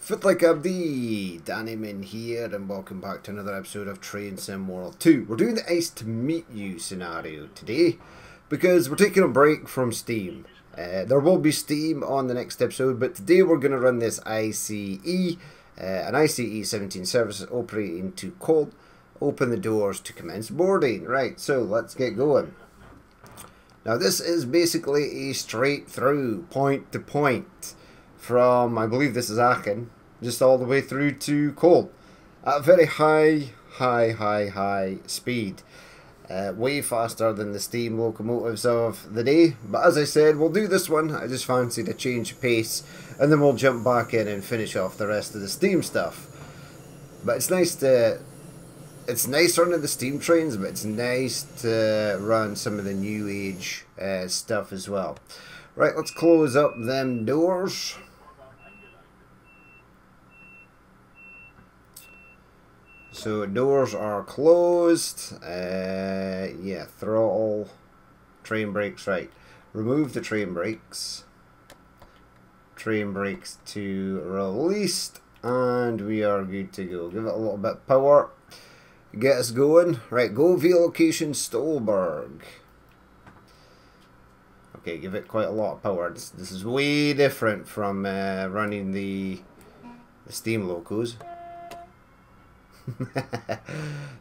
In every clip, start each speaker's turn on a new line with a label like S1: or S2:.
S1: Fit like Abdi, Dannyman here, and welcome back to another episode of Train Sim World 2. We're doing the Ice to Meet You scenario today because we're taking a break from Steam. There will be Steam on the next episode, but today we're going to run this ICE, an ICE 17 services operating to Koln. Open the doors to commence boarding. Right, so let's get going. Now this is basically a straight through, point to point, from, I believe this is Aachen, just all the way through to Koln at a very high speed. Way faster than the steam locomotives of the day. But as I said, we'll do this one. I just fancied a change of pace, and then we'll jump back in and finish off the rest of the steam stuff. But it's nice running the steam trains, but it's nice to run some of the new age stuff as well. Right, let's close up them doors. So doors are closed. Yeah, throttle, train brakes, right. Remove the train brakes. Train brakes to released, and we are good to go. Give it a little bit of power. Get us going. Right, go via location Stolberg. Okay, give it quite a lot of power. This is way different from running the steam locos.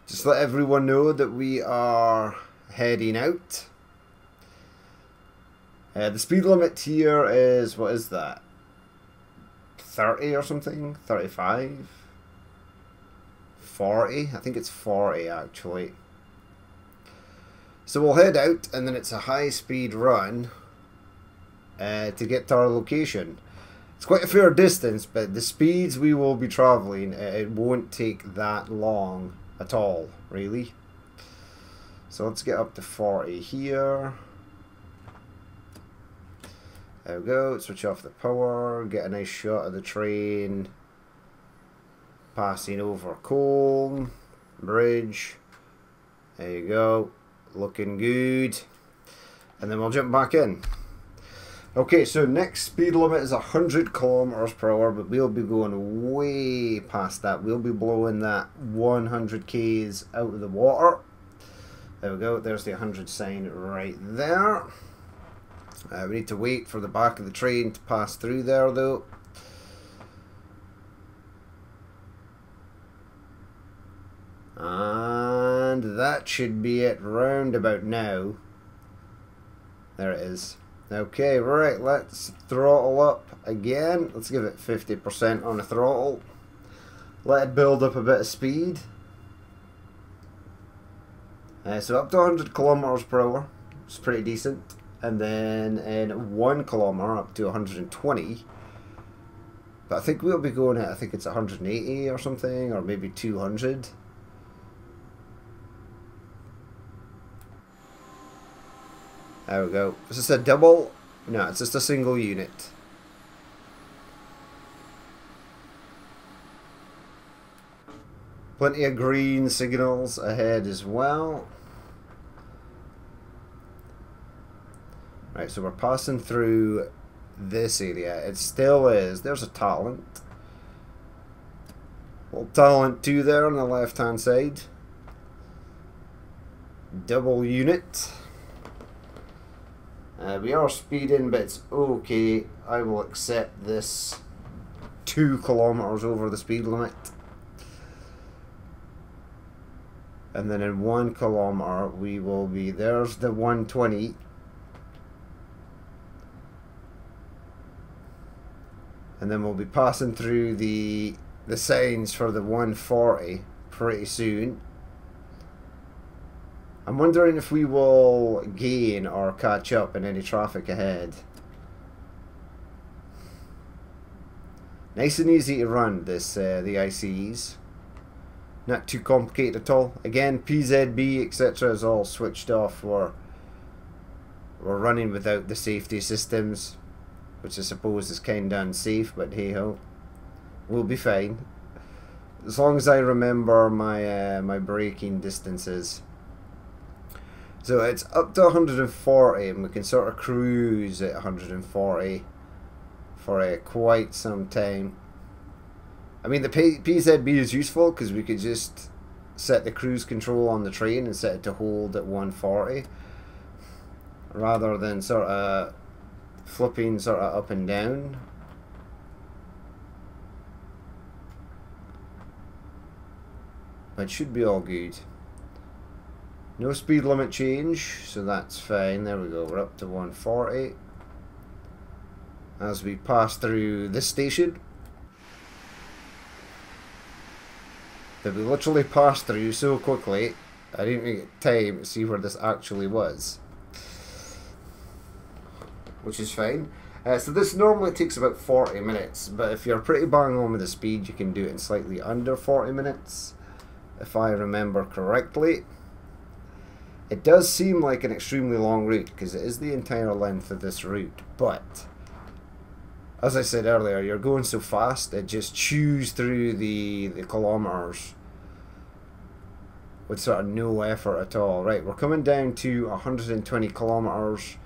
S1: Just let everyone know that we are heading out. The speed limit here is, what is that? 30 or something? 35? 40? I think it's 40 actually. So we'll head out, and then it's a high speed run to get to our location. It's quite a fair distance, but the speeds we will be travelling, it won't take that long at all, really. So let's get up to 40 here. There we go, switch off the power, get a nice shot of the train passing over Koln Bridge. There you go, looking good. And then we'll jump back in. Okay, so next speed limit is 100 kilometers per hour, but we'll be going way past that. We'll be blowing that 100 k's out of the water. There we go, there's the 100 sign right there. We need to wait for the back of the train to pass through there though. And that should be it round about now. There it is. Okay, right, let's throttle up again. Let's give it 50% on the throttle. Let it build up a bit of speed. So up to 100 kilometers per hour. It's pretty decent. And then in 1 kilometer up to 120. But I think we'll be going at, I think it's 180 or something, or maybe 200. There we go. Is this a double? No, it's just a single unit. Plenty of green signals ahead as well. Right, so we're passing through this area. It still is. There's a talent. Little talent 2 there on the left hand side. Double unit. We are speeding, but it's okay. I will accept this 2 kilometers over the speed limit. And then in 1 kilometer we will be, there's the 120. And then we'll be passing through the signs for the 140 pretty soon. I'm wondering if we will gain or catch up in any traffic ahead. Nice and easy to run this, the ICEs. Not too complicated at all. Again, PZB etc. is all switched off. We're running without the safety systems, which I suppose is kind of unsafe, but hey ho, we'll be fine. As long as I remember my my braking distances. So it's up to 140, and we can sort of cruise at 140 for quite some time. I mean, the PZB is useful because we could just set the cruise control on the train and set it to hold at 140 rather than sort of flipping sort of up and down. It should be all good. No speed limit change, so that's fine. There we go, we're up to 140 as we pass through this station that we literally passed through so quickly I didn't even get time to see where this actually was, which is fine. So this normally takes about 40 minutes, but if you're pretty bang on with the speed you can do it in slightly under 40 minutes if I remember correctly. It does seem like an extremely long route because it is the entire length of this route, but as I said earlier, you're going so fast it just chews through the kilometers with sort of no effort at all. Right, we're coming down to 120 kilometers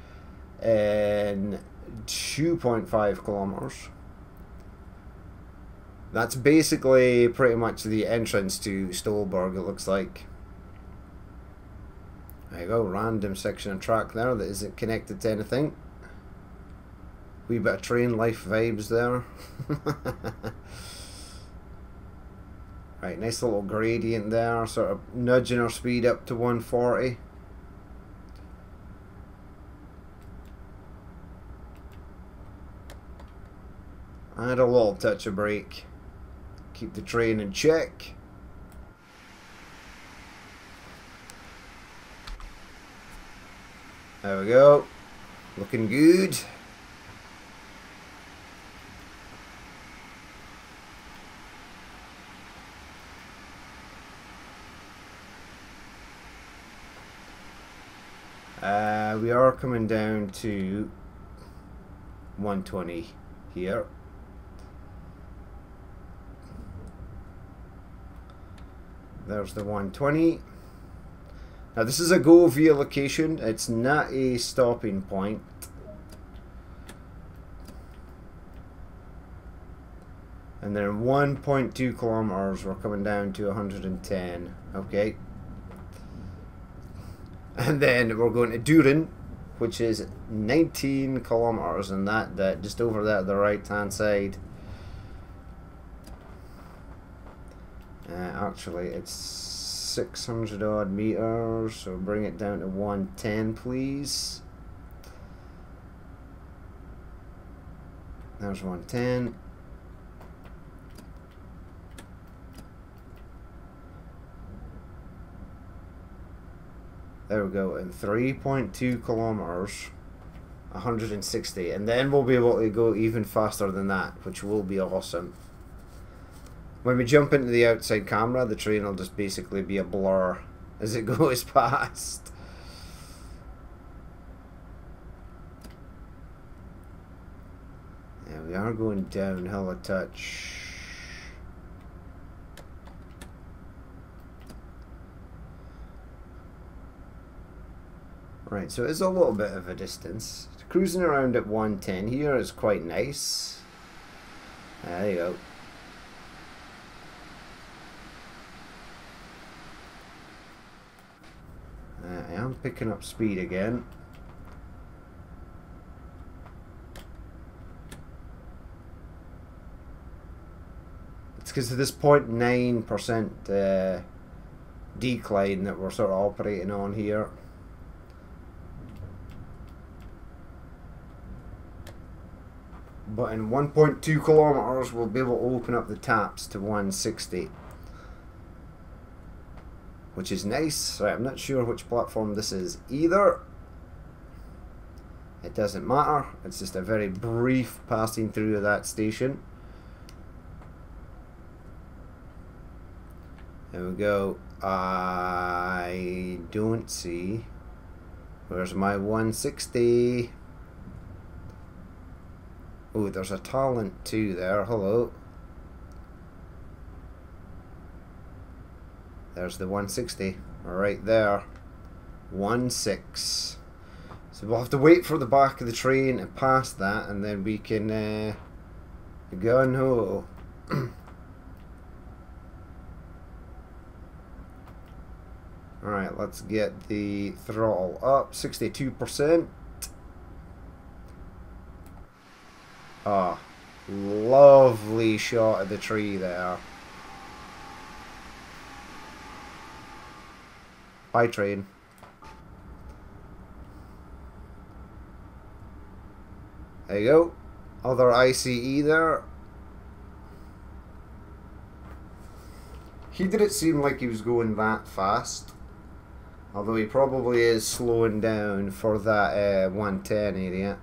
S1: in 2.5 kilometers. That's basically pretty much the entrance to Stolberg, it looks like. There you go, random section of track there that isn't connected to anything. Wee bit of train life vibes there. Right, nice little gradient there, sort of nudging our speed up to 140. Add a little touch of brake. Keep the train in check. There we go. Looking good. We are coming down to 120 here. There's the 120. Now this is a go via location, it's not a stopping point. And then 1.2 kilometers we're coming down to 110. Okay. And then we're going to Düren, which is 19 kilometers, and that just over there, the right hand side. Actually, it's 600 odd meters, so bring it down to 110, please. There's 110. There we go, in 3.2 kilometers, 160, and then we'll be able to go even faster than that, which will be awesome. When we jump into the outside camera, the train will just basically be a blur as it goes past. Yeah, we are going downhill a touch. Right, so it's a little bit of a distance. Cruising around at 110 here is quite nice. There you go. I am picking up speed again. It's because of this 0.9% decline that we're sort of operating on here. But in 1.2 kilometers we'll be able to open up the taps to 160. Which is nice. Right, I'm not sure which platform this is either. It doesn't matter. It's just a very brief passing through of that station. There we go. I don't see. Where's my 160? Oh, there's a talent too there. Hello. There's the 160 right there. 1.6. So we'll have to wait for the back of the train to pass that, and then we can gun ho. Alright, let's get the throttle up. 62%. Ah, lovely shot at the tree there. Bye, train. There you go. Other ICE there. He didn't seem like he was going that fast. Although he probably is slowing down for that 110 area.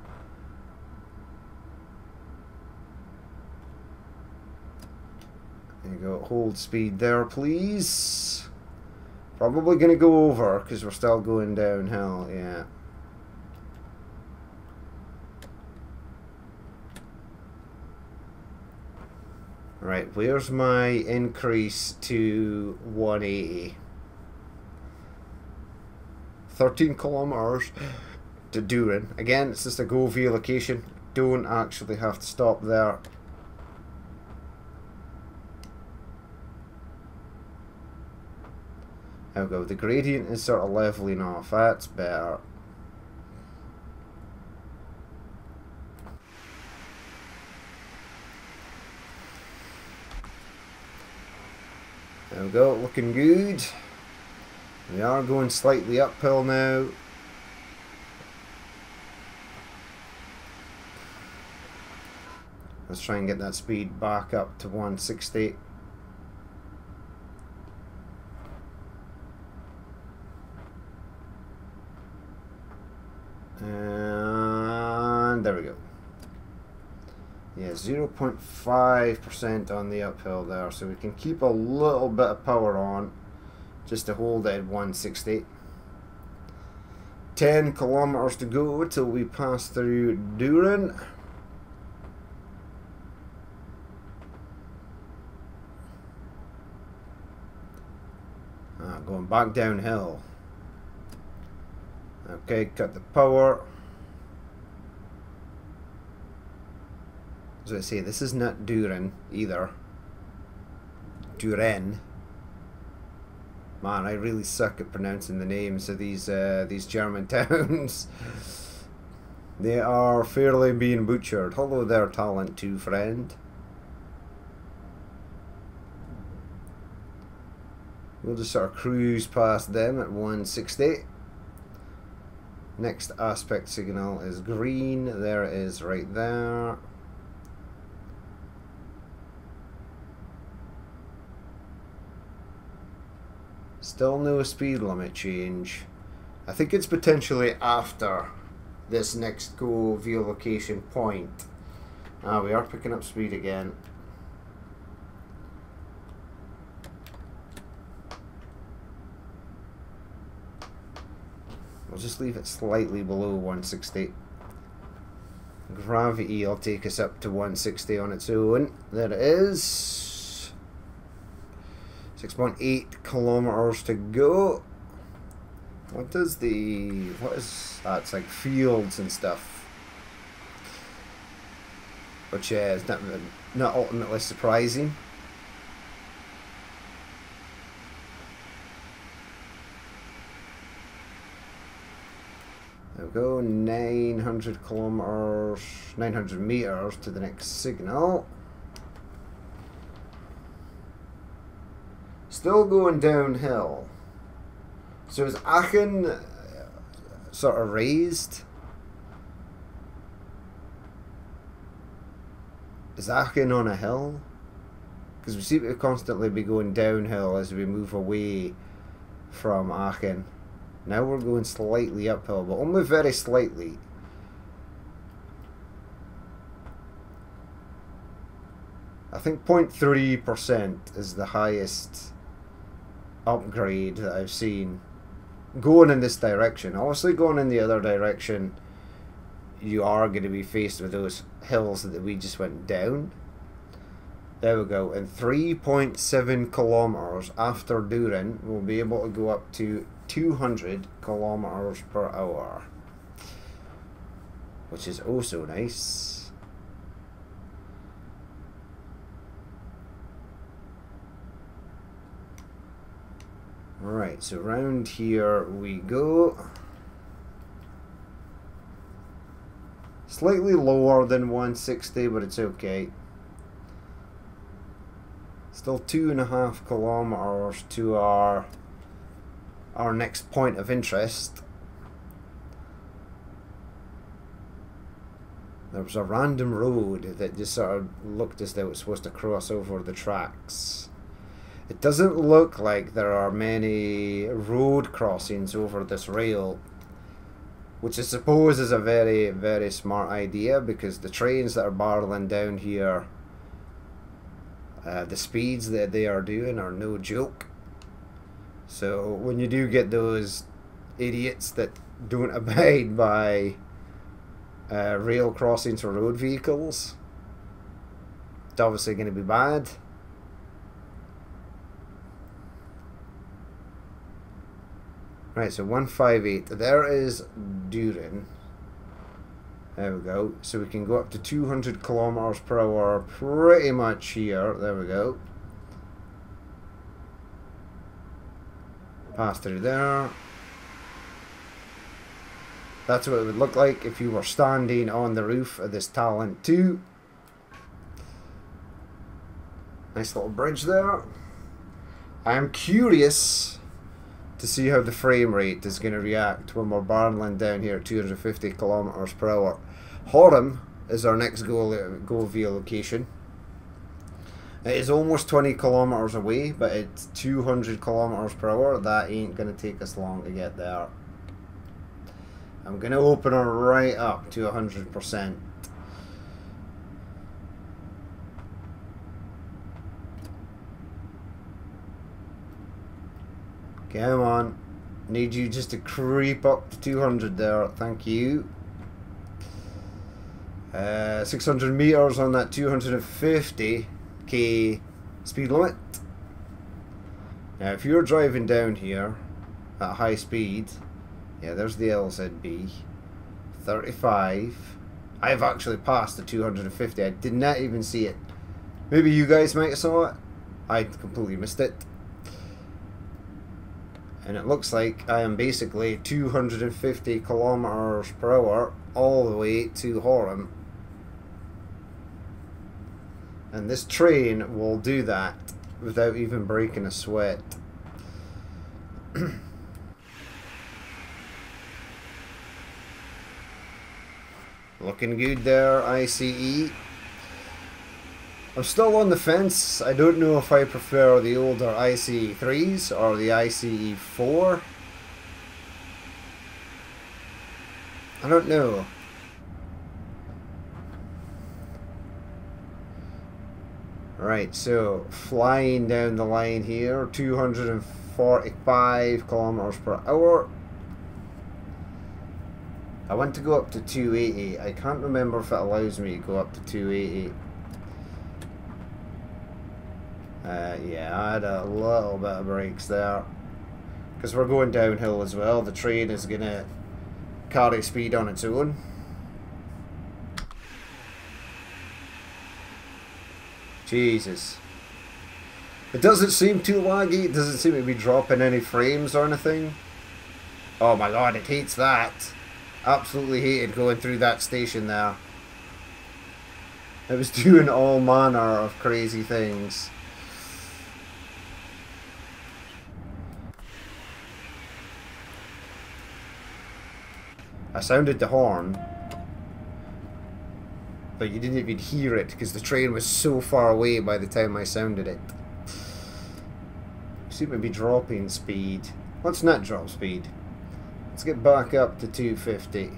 S1: There you go. Hold speed there, please. Probably going to go over because we're still going downhill. Yeah. Right, where's my increase to 180? 13 kilometers to Durin. Again, it's just a go via location. Don't actually have to stop there. There we go. The gradient is sort of leveling off. That's better. There we go, looking good. We are going slightly uphill now. Let's try and get that speed back up to 160. And there we go. Yeah, 0.5% on the uphill there, so we can keep a little bit of power on just to hold it at 160. 10 kilometers to go till we pass through Durin. Going back downhill. Okay, cut the power. As I say, this is not Durin either. Duren. Man, I really suck at pronouncing the names of these German towns. They are fairly being butchered. Hello there, Talent 2 friend. We'll just sort of cruise past them at 160. Next aspect signal is green. There it is right there. Still no speed limit change. I think it's potentially after this next go via location point. We are picking up speed again. We'll just leave it slightly below 160. Gravity will take us up to 160 on its own. There it is. 6.8 kilometers to go. What is that? It's like fields and stuff. Which is not ultimately surprising. There we go, 900 kilometers, 900 meters to the next signal. Still going downhill. So is Aachen sort of raised? Is Aachen on a hill? Because we seem to constantly be going downhill as we move away from Aachen. Now we're going slightly uphill, but only very slightly. I think 0.3% is the highest upgrade that I've seen going in this direction. Obviously going in the other direction, you are going to be faced with those hills that we just went down. There we go. In 3.7 kilometers after Durin, we'll be able to go up to 200 kilometers per hour, which is also nice. Right, so round here we go. Slightly lower than 160, but it's okay. Still 2.5 kilometers to our next point of interest. There was a random road that just sort of looked as though it was supposed to cross over the tracks. It doesn't look like there are many road crossings over this rail, which I suppose is a very, very smart idea, because the trains that are barreling down here, the speeds that they are doing are no joke. So when you do get those idiots that don't abide by rail crossings for road vehicles, it's obviously going to be bad. Right, so 158. There is Düren. There we go. So we can go up to 200 kilometers per hour pretty much here. There we go. Pass through there. That's what it would look like if you were standing on the roof of this Talent 2. Nice little bridge there. I am curious to see how the frame rate is going to react when we're barreling down here at 250 kilometers per hour. Horham is our next go via location. It is almost 20 kilometers away, but it's 200 kilometers per hour. That ain't going to take us long to get there. I'm going to open her right up to 100%. Come on. Need you just to creep up to 200 there. Thank you. 600 meters on that 250k speed limit. Now if you're driving down here at high speed, yeah, there's the LZB 35. I've actually passed the 250. I did not even see it. Maybe you guys might have saw it. I completely missed it. And it looks like I am basically 250 kilometers per hour all the way to Horham. And this train will do that without even breaking a sweat. Looking good there, ICE. I'm still on the fence. I don't know if I prefer the older ICE 3s or the ICE 4. I don't know. Right, so flying down the line here, 245 kilometers per hour. I want to go up to 280. I can't remember if it allows me to go up to 280. Yeah, I had a little bit of brakes there. Because we're going downhill as well. The train is going to carry speed on its own. Jesus. It doesn't seem too laggy. It doesn't seem to be dropping any frames or anything. Oh my god, it hates that. Absolutely hated going through that station there. It was doing all manner of crazy things. I sounded the horn, but you didn't even hear it because the train was so far away by the time I sounded it. Seem to be dropping speed. Let's not drop speed. Let's get back up to 250.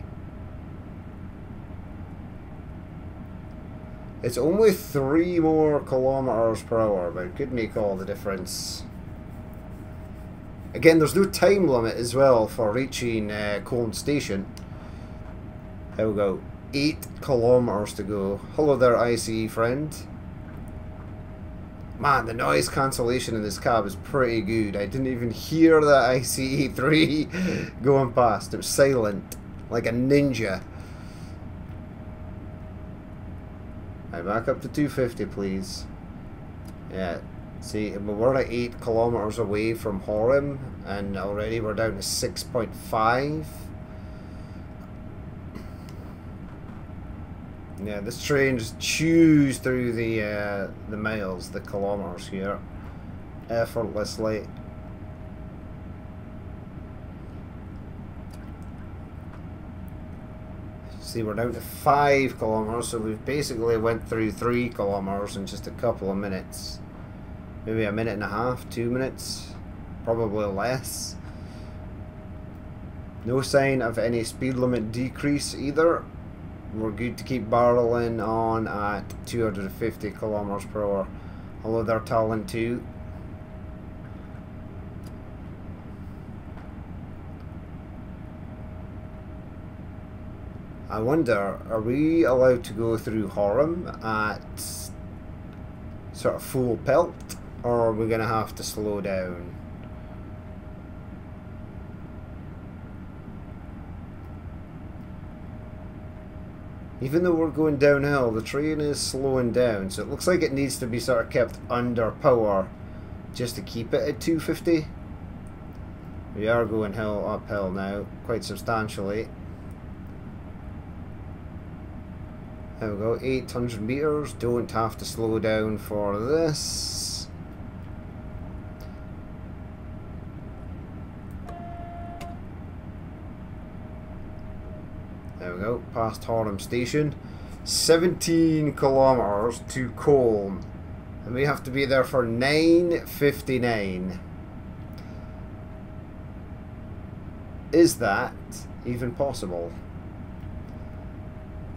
S1: It's only 3 more kilometers per hour, but it could make all the difference. Again, there's no time limit as well for reaching Koln station. There we go. 8 kilometers to go. Hello there, ICE friend. Man, the noise cancellation in this cab is pretty good. I didn't even hear that ICE 3 going past. It was silent, like a ninja. Right, back up to 250, please. Yeah, See, we're at 8 kilometers away from Horem, and already we're down to 6.5. Yeah, this train just chews through the miles, the kilometers here, effortlessly. See, we're down to 5 kilometers, so we've basically went through 3 kilometers in just a couple of minutes. Maybe a minute and a half, 2 minutes, probably less. No sign of any speed limit decrease either. We're good to keep barreling on at 250 kilometers per hour. Although they're telling too. I wonder, are we allowed to go through Horem at sort of full pelt, or are we going to have to slow down? Even though we're going downhill, the train is slowing down, so it looks like it needs to be sort of kept under power just to keep it at 250. We are going uphill now, quite substantially. There we go, 800 meters. Don't have to slow down for this. There we go, past Horem Station. 17 kilometers to Koln. And we have to be there for 9:59. Is that even possible?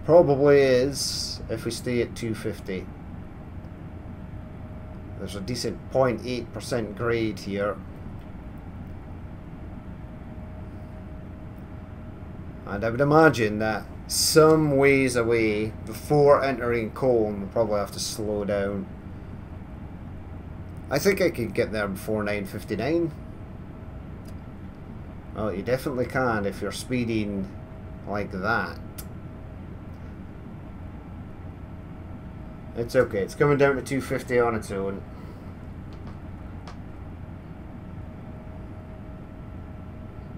S1: Probably is if we stay at 250. There's a decent 0.8% grade here. And I would imagine that some ways away before entering Koln we'll probably have to slow down. I think I could get there before 9:59. Well, you definitely can if you're speeding like that. It's okay, it's coming down to 250 on its own.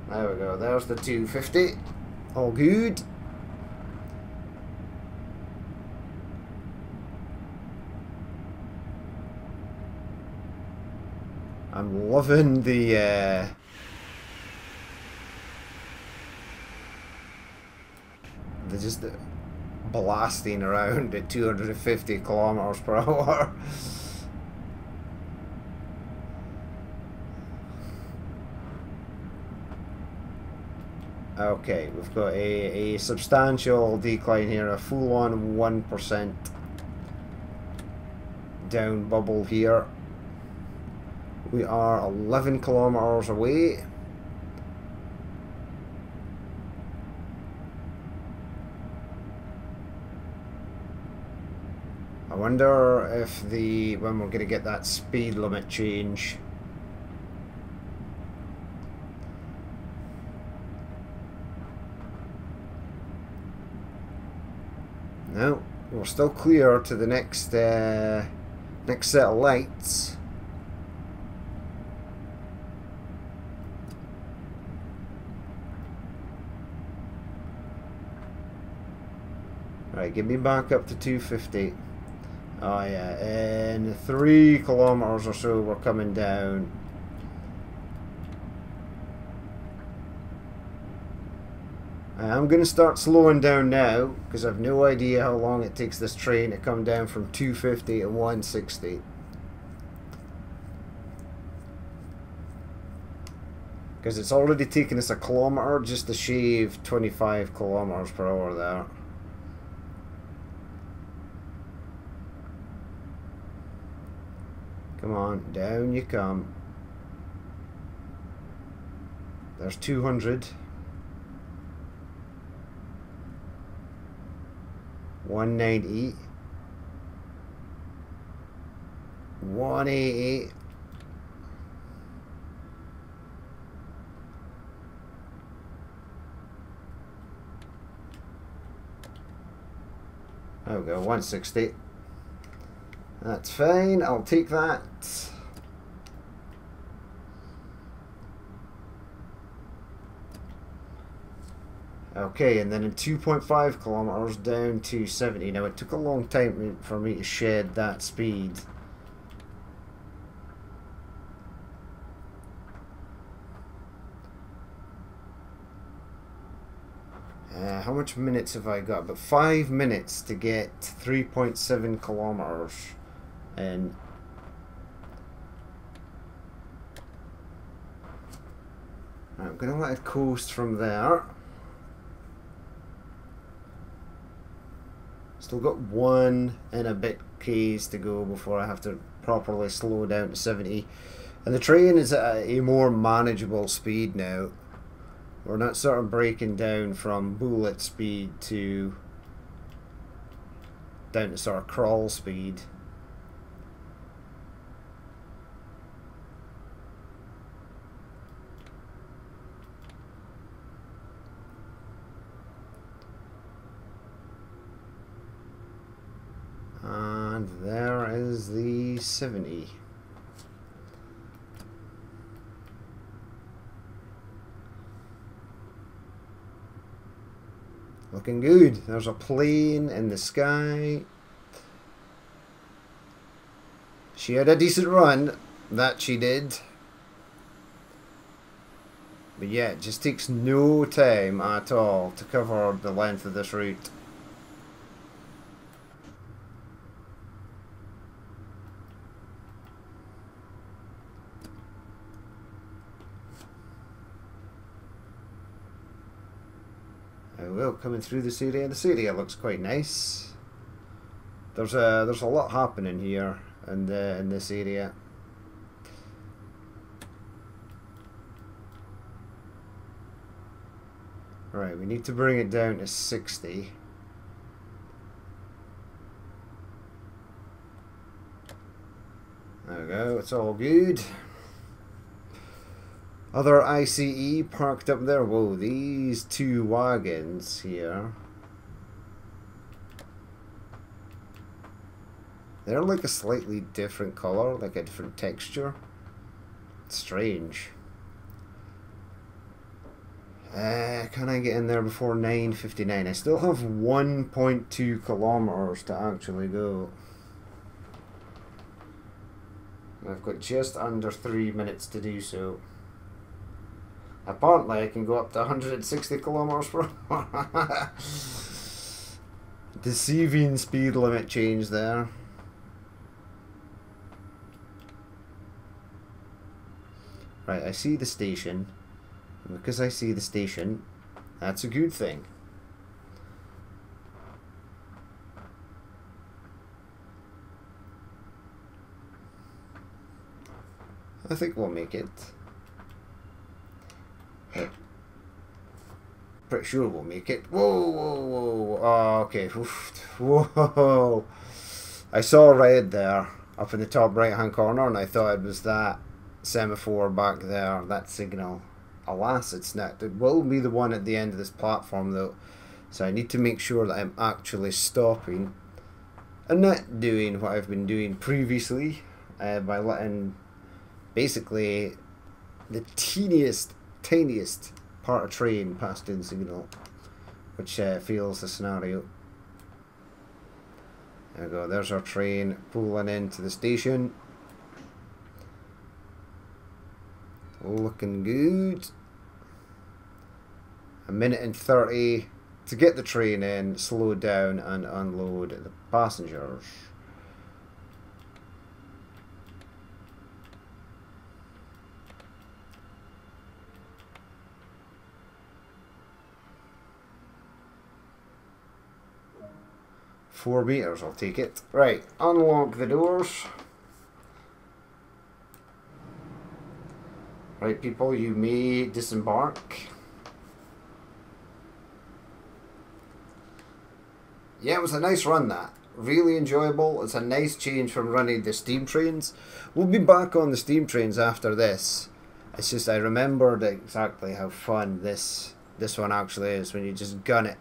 S1: There we go, there's the 250. All good. I'm loving the just blasting around at 250 kilometers per hour. Okay, we've got a substantial decline here, a full-on 1% down bubble here. We are 11 kilometers away. I wonder if when we're going to get that speed limit change. No, we're still clear to the next set of lights. Right, get me back up to 250. Oh yeah, in 3 kilometers or so we're coming down. I'm going to start slowing down now because I've no idea how long it takes this train to come down from 250 to 160. Because it's already taken us a kilometer just to shave 25 kilometers per hour there. Come on, down you come. There's 200. 190. 180. There we go, 160. That's fine, I'll take that. Okay, and then in 2.5 kilometers down to 70. Now it took a long time for me to shed that speed. How much minutes have I got? About 5 minutes to get 3.7 kilometers. And I'm going to let it coast from there. Still got 1 and a bit k's to go before I have to properly slow down to 70. And the train is at a more manageable speed now. We're not sort of breaking down from bullet speed to down to sort of crawl speed. And there is the 70. Looking good. There's a plane in the sky. She had a decent run, that she did. But yeah, it just takes no time at all to cover the length of this route. Well, coming through this area. This area looks quite nice. There's a lot happening here in this area. Right, we need to bring it down to 60. There we go, it's all good. Other ICE parked up there. Whoa, these 2 wagons here. They're like a slightly different colour, like a different texture. It's strange. Can I get in there before 9:59? I still have 1.2 kilometers to actually go. I've got just under 3 minutes to do so. Apparently I can go up to 160 kilometers per hour. Deceiving speed limit change there. Right, I see the station. And because I see the station, that's a good thing. I think we'll make it. Pretty sure we'll make it. Whoa, whoa, whoa. Oh, okay. Oof. Whoa. I saw red there up in the top right hand corner and I thought it was that semaphore back there, that signal. Alas, it's not. It will be the one at the end of this platform though. So I need to make sure that I'm actually stopping and not doing what I've been doing previously by letting basically the tiniest part of train past in signal, which fails the scenario. There we go, there's our train pulling into the station. Looking good. 1:30 to get the train in, slow down and unload the passengers. $4 I'll take it. Right, unlock the doors. Right, people, you may disembark. Yeah, it was a nice run, that. Really enjoyable. It's a nice change from running the steam trains. We'll be back on the steam trains after this. It's just I remembered exactly how fun this one actually is when you just gun it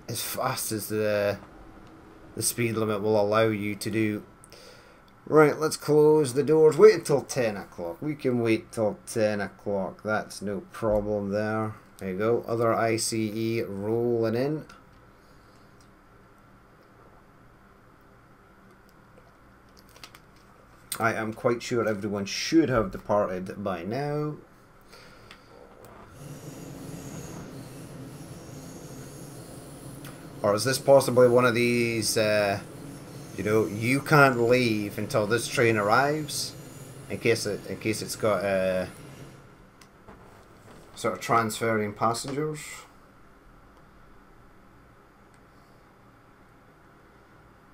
S1: as fast as the speed limit will allow you to do. Right, let's close the doors. Wait until 10 o'clock. We can wait till 10 o'clock. That's no problem there. There you go. Other ICE rolling in. I am quite sure everyone should have departed by now. Or is this possibly one of these, you know, you can't leave until this train arrives? In case it's got sort of transferring passengers.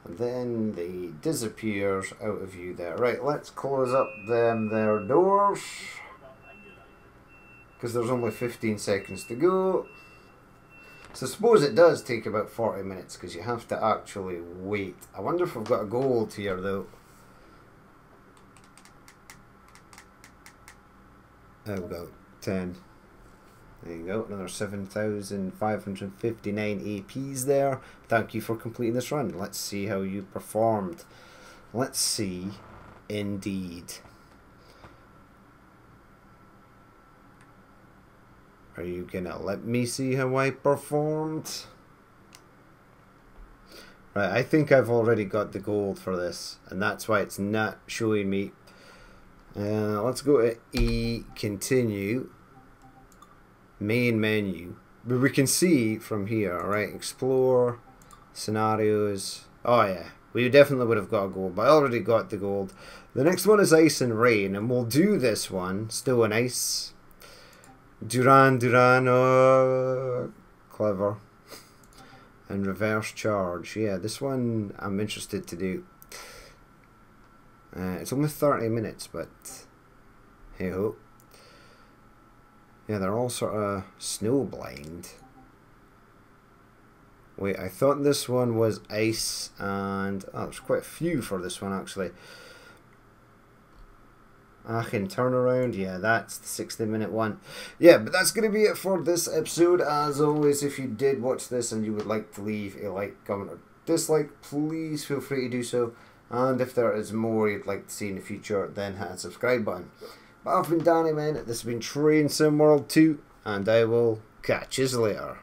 S1: And then they disappears out of view there. Right, let's close up their doors. Because there's only 15 seconds to go. So I suppose it does take about 40 minutes because you have to actually wait. I wonder if we've got a gold here though. Oh, we've got 10. There you go, another 7,559 APs there. Thank you for completing this run. Let's see how you performed. Let's see, indeed. Are you gonna let me see how I performed? Right, I think I've already got the gold for this, and that's why it's not showing me. Let's go to E, continue. Main menu, but we can see from here, right? Explore, scenarios. Oh yeah, we definitely would have got a gold, but I already got the gold. The next one is Ice and Rain, and we'll do this one still in ice. Duran, oh, clever. And reverse charge. Yeah, this one I'm interested to do. It's only 30 minutes, but hey ho. Yeah, they're all sort of snowblind. Wait, I thought this one was ice, and oh, there's quite a few for this one actually. Aachen turnaround, yeah, that's the 60-minute one. Yeah, but that's going to be it for this episode. As always, if you did watch this and you would like to leave a like, comment, or dislike, please feel free to do so. And if there is more you'd like to see in the future, then hit the subscribe button. But I've been Danny, man. This has been Train Sim World 2, and I will catch you later.